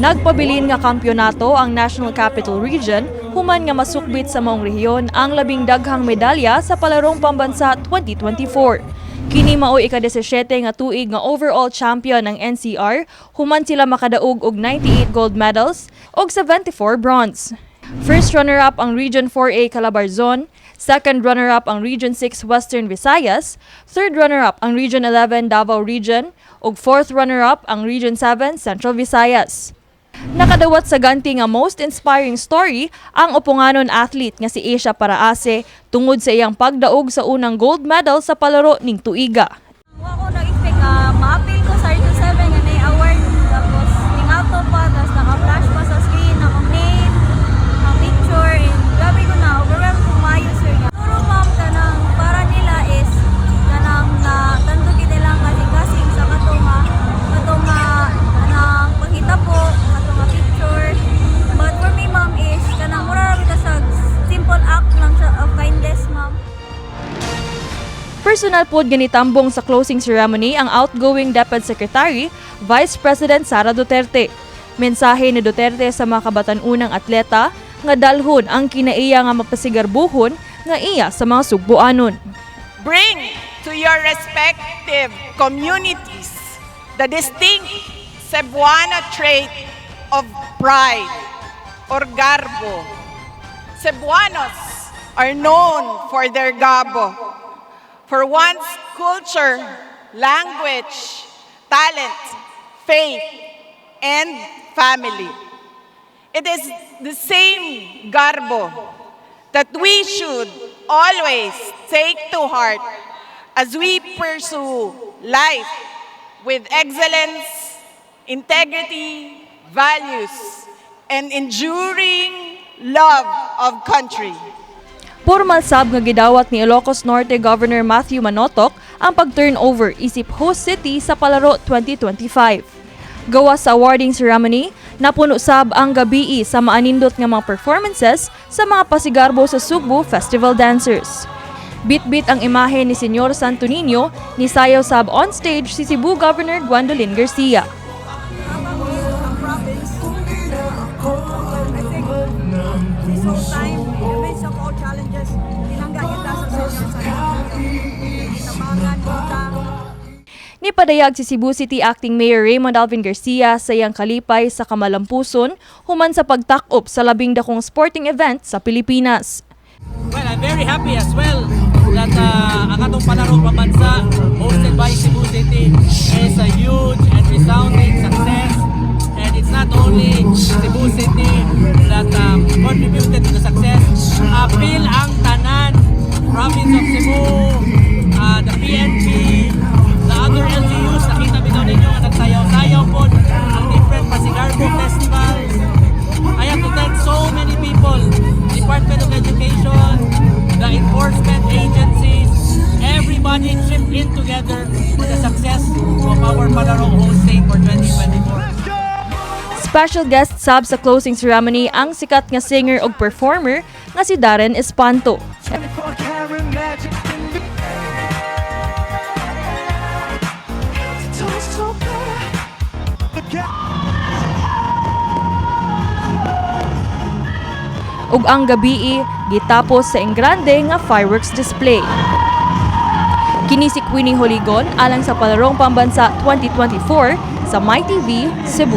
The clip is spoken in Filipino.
Nagpabilin nga kampyonato ang National Capital Region human nga masukbit sa maong rehiyon ang labing daghang medalya sa Palarong Pambansa 2024. Kini maoy ika-17 nga tuig nga overall champion ng NCR human sila makadaog og 98 gold medals og 74 bronze. First runner-up ang Region 4A Calabarzon, second runner-up ang Region 6 Western Visayas, third runner-up ang Region 11 Davao Region, ug fourth runner-up ang Region 7 Central Visayas. Nakadawat sa ganti nga most inspiring story ang upunganon athlete nga si 𝗵𝗃𝗏𝗏 tungod sa iyang pagdaog sa unang gold medal sa palaro ning tuiga. Ako nag-expect ma-appeal ko sa Region 7 nga na-award, tapos ning-auto pa, tapos naka-flash pa sa screen akong name, ang picture, and gabi ko na, overwhelmed kung maayo sir nga. Puro ma'am, kanang para nila is kanang natandugin nilang kasing-kasing sa katong kanang paghita po, katong picture. But for me ma'am is kanang mura rin sa simple act lang of kindness ma'am. Personal pod ganitambong sa closing ceremony ang outgoing Deputy Secretary, Vice President Sara Duterte. Mensahe ni Duterte sa mga kabatan-unang atleta nga dalhon ang kinaiya nga mapasigarbuhon nga iya sa mga sugbuanon. Bring to your respective communities the distinct Cebuano trait of pride or garbo. Cebuanos are known for their garbo, for one's culture, language, talent, faith, and family. It is the same garbo that we should always take to heart as we pursue life with excellence, integrity, values, and enduring love of country. Formal sab nga gidawat ni Ilocos Norte Governor Matthew Manotoc ang pag-turnover isip host city sa Palaro 2025. Gawa sa awarding ceremony, napuno sab ang gabii sa maanindot nga mga performances sa mga pasigarbo sa Cebu Festival dancers. Bit-bit ang imahe ni Senyor Santo Niño ni sayaw sab on stage si Cebu Governor Gwendolyn Garcia. Nipadayag si Cebu City Acting Mayor Raymond Alvin Garcia sa iyang kalipay sa Kamalampuson human sa pagtak-op sa labing dakong sporting event sa Pilipinas. Well, I'm very happy as well that ang atong Palarong Pambansa hosted by Cebu City is a huge and resounding success. And it's not only Cebu City that contributed to the success. Appeal ang tanan, province of Cebu, the PNP, the other LGUs, nakita bitaw ninyo nga nagsayaw-sayaw po ang different Pasigarbo festivals. I have to thank so many people, Department of Education, the enforcement agencies, everybody chipped in together for the success of our Palarong hosting for 2024. Special guest sab sa closing ceremony ang sikat nga singer ug performer nga si Darren Espanto. Ug ang gabii gitapos sa engrande nga fireworks display. Kini si Queenie Joligon alang sa Palarong Pambansa 2024 sa MyTV Cebu.